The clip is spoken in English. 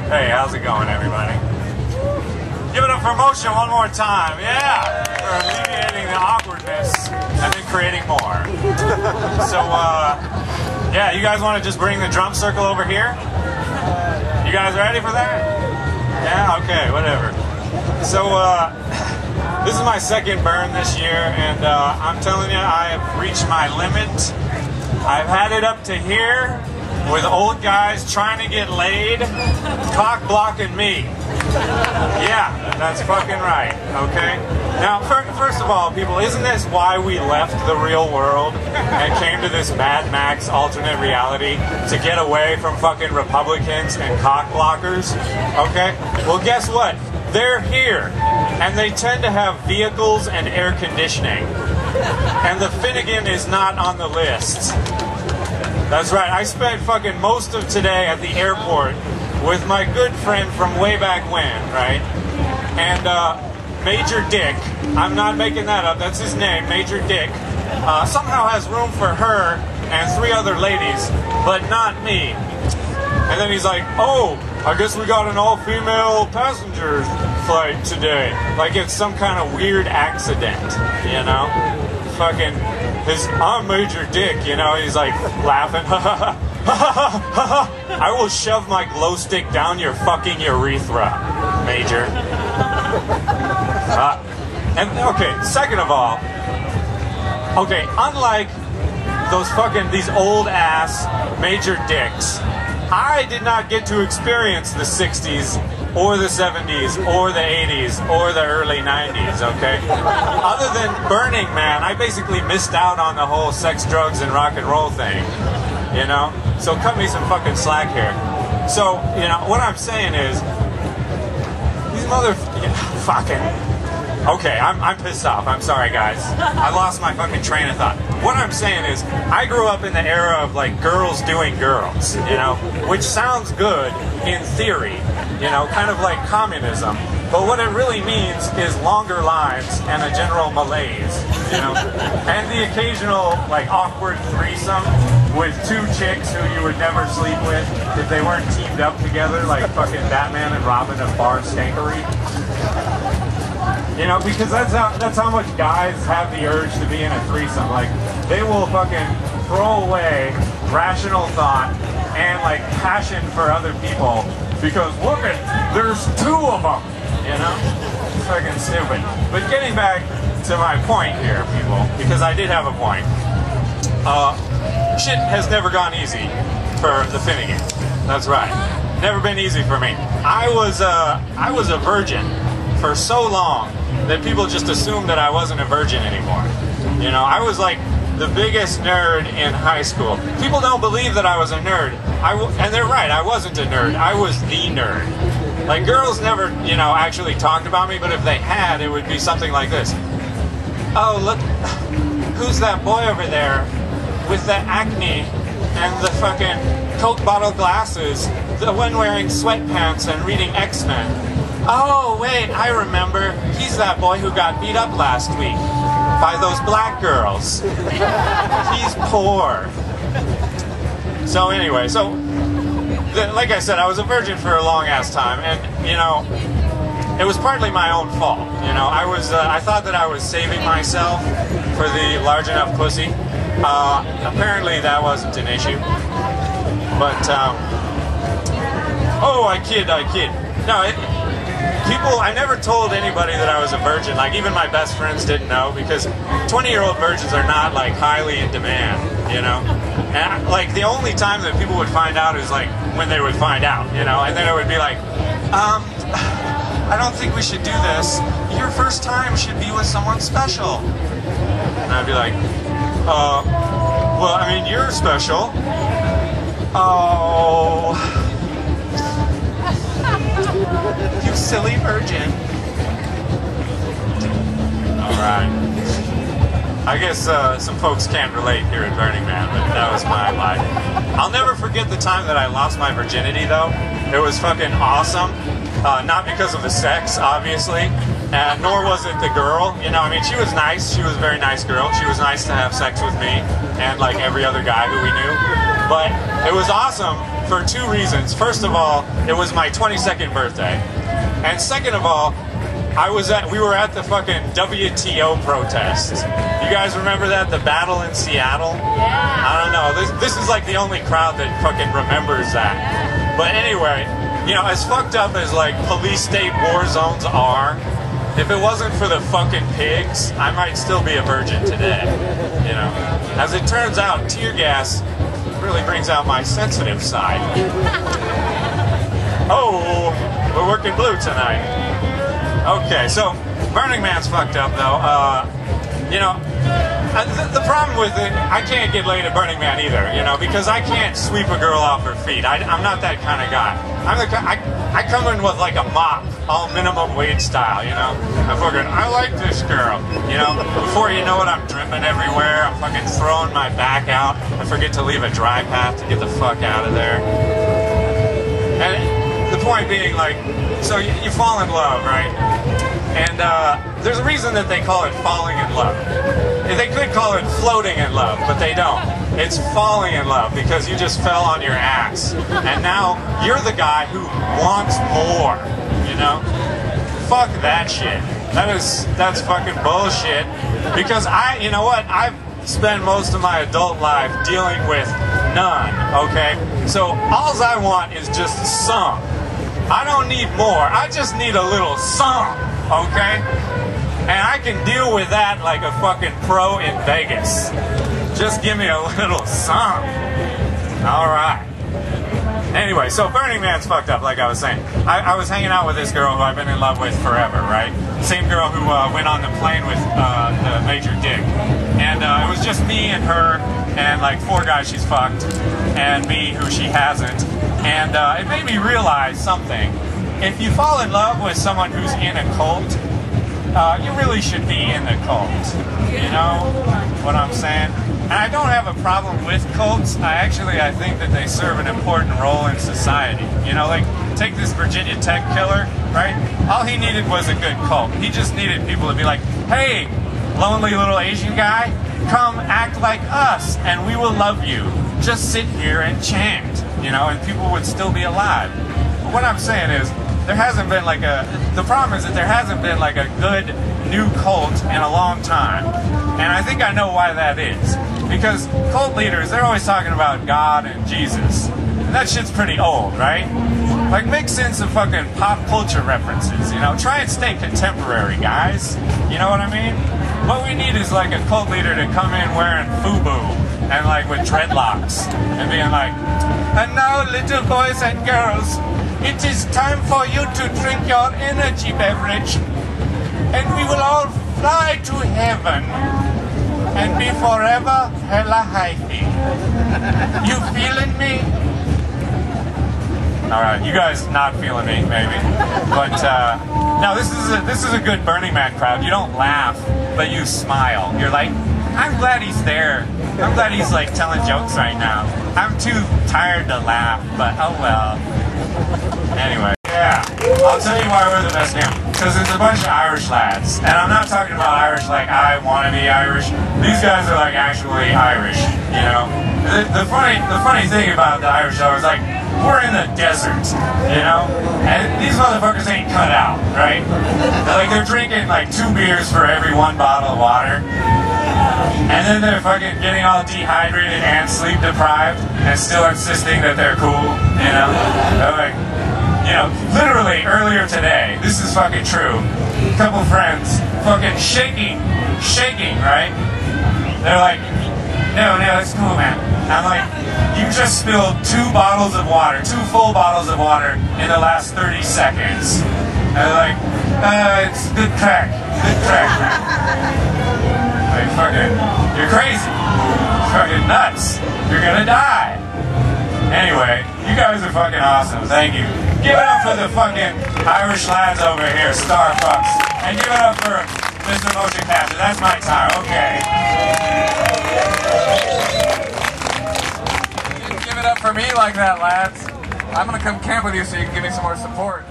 Hey, how's it going, everybody? Give it up for motion one more time, yeah! For alleviating the awkwardness and then creating more. So, yeah, you guys want to just bring the drum circle over here? You guys ready for that? Yeah, okay, whatever. So, this is my second burn this year, and I'm telling you, I have reached my limit. I've had it up to here with old guys trying to get laid, cock blocking me. Yeah, that's fucking right, okay? Now, first of all, people, isn't this why we left the real world and came to this Mad Max alternate reality? To get away from fucking Republicans and cock blockers, okay? Well, guess what? They're here, and they tend to have vehicles and air conditioning. And the Finnegan is not on the list. That's right, I spent fucking most of today at the airport with my good friend from way back when, right? And Major Dick, I'm not making that up, that's his name, Major Dick, somehow has room for her and 3 other ladies, but not me. And then he's like, oh, I guess we got an all-female passenger flight today. Like it's some kind of weird accident, you know? Fucking, I'm Major Dick, you know? He's like laughing, ha ha ha. I will shove my glow stick down your fucking urethra, Major. And okay, second of all, okay, unlike these old ass Major Dicks, I did not get to experience the 60s or the 70s or the 80s or the early 90s, okay? Other than Burning Man, I basically missed out on the whole sex, drugs, and rock and roll thing, you know? So cut me some fucking slack here. So, you know, what I'm saying is, these fucking... Okay, I'm pissed off. I'm sorry, guys. I lost my fucking train of thought. What I'm saying is, I grew up in the era of, like, girls doing girls, you know, which sounds good in theory, you know, kind of like communism. But what it really means is longer lives and a general malaise, you know, and the occasional, like, awkward threesome with 2 chicks who you would never sleep with if they weren't teamed up together like fucking Batman and Robin of Bar Stankery. You know, because that's how much guys have the urge to be in a threesome. Like, they will fucking throw away rational thought and, like, passion for other people because, look at, there's 2 of them, you know? It's fucking stupid. But getting back to my point here, people, because I did have a point. Shit has never gone easy for the Finnegan. That's right. Never been easy for me. I was a virgin for so long that people just assumed that I wasn't a virgin anymore. You know, I was like the biggest nerd in high school. People don't believe that I was a nerd. And they're right, I wasn't a nerd. I was the nerd. Like, girls never, you know, actually talked about me, but if they had, it would be something like this. Oh, look, who's that boy over there with the acne and the fucking Coke bottle glasses, the one wearing sweatpants and reading X-Men? Oh, wait, I remember. He's that boy who got beat up last week by those black girls. He's poor. So anyway, like I said, I was a virgin for a long-ass time, and, you know, it was partly my own fault. You know, I thought that I was saving myself for the large enough pussy. Apparently that wasn't an issue. But, oh, I kid. No, I never told anybody that I was a virgin. Like, even my best friends didn't know, because 20-year-old virgins are not, like, highly in demand, you know? And, like, the only time that people would find out is, like, when they would find out, you know? And then it would be like, I don't think we should do this. Your first time should be with someone special. And I'd be like, well, I mean, you're special. Oh... You silly virgin. Alright. I guess some folks can't relate here at Burning Man, but that was my life. I'll never forget the time that I lost my virginity, though. It was fucking awesome. Not because of the sex, obviously, nor was it the girl. You know, I mean, she was nice. She was a very nice girl. She was nice to have sex with me and, like, every other guy who we knew. But it was awesome for two reasons. First of all, it was my 22nd birthday. And second of all, we were at the fucking WTO protest. You guys remember that? The battle in Seattle? Yeah. I don't know. This is like the only crowd that fucking remembers that. But anyway, you know, as fucked up as like police state war zones are, if it wasn't for the fucking pigs, I might still be a virgin today. You know? As it turns out, tear gas really brings out my sensitive side. Oh, we're working blue tonight. Okay, so Burning Man's fucked up though. You know, the problem with it, I can't get laid at Burning Man either, you know, because I can't sweep a girl off her feet. I'm not that kind of guy. I come in with like a mop, all minimum wage style, you know. I like this girl, you know. Before you know it, I'm dripping everywhere. I'm fucking throwing my back out. I forget to leave a dry path to get the fuck out of there. And the point being, like, so you fall in love, right? And there's a reason that they call it falling in love. They could call it floating in love, but they don't. It's falling in love because you just fell on your ass. And now you're the guy who wants more, you know? Fuck that shit. That's fucking bullshit. Because you know what? I've spent most of my adult life dealing with none, okay? So all I want is just some. I don't need more. I just need a little some, okay? And I can deal with that like a fucking pro in Vegas. Just give me a little some. Alright. Anyway, so Burning Man's fucked up, like I was saying. I was hanging out with this girl who I've been in love with forever, right? Same girl who went on the plane with the Major Dick. And it was just me and her and like 4 guys she's fucked, and me who she hasn't. And it made me realize something. If you fall in love with someone who's in a cult, you really should be in the cult. You know what I'm saying? And I don't have a problem with cults. I think that they serve an important role in society. You know, like, take this Virginia Tech killer, right? All he needed was a good cult. He just needed people to be like, hey, lonely little Asian guy, come act like us and we will love you. Just sit here and chant, you know, and people would still be alive. But what I'm saying is, the problem is that there hasn't been like a good new cult in a long time. And I think I know why that is. Because cult leaders, they're always talking about God and Jesus. And that shit's pretty old, right? Like, mix in some fucking pop culture references, you know? Try and stay contemporary, guys. You know what I mean? What we need is like a cult leader to come in wearing FUBU and like with dreadlocks and being like, and now little boys and girls, it is time for you to drink your energy beverage, and we will all fly to heaven and be forever hella hyphy. You feeling me? Alright, you guys not feeling me, maybe. But, no, this is a good Burning Man crowd. You don't laugh, but you smile. You're like, I'm glad he's there. I'm glad he's, like, telling jokes right now. I'm too tired to laugh, but oh well. Anyway, yeah, I'll tell you why we're the best now. Because it's a bunch of Irish lads. And I'm not talking about Irish like I want to be Irish. These guys are like actually Irish, you know? The funny thing about the Irish though is like, we're in the desert, you know? And these motherfuckers ain't cut out, right? They're drinking like 2 beers for every 1 bottle of water. And then they're fucking getting all dehydrated and sleep deprived and still insisting that they're cool, you know? They're like, you know, literally earlier today, this is fucking true, a couple friends fucking shaking, right? They're like, no, it's cool, man. I'm like, you just spilled 2 bottles of water, 2 full bottles of water in the last 30 seconds. And they're like, it's good crack, man. Like, fucking, you're crazy. Fucking nuts. You're gonna die. Anyway, you guys are fucking awesome. Thank you. Give it up for the fucking Irish lads over here, Starfucks. And give it up for Mr. Motion Capture. That's my tire. Okay. Give it up for me like that, lads. I'm gonna come camp with you so you can give me some more support.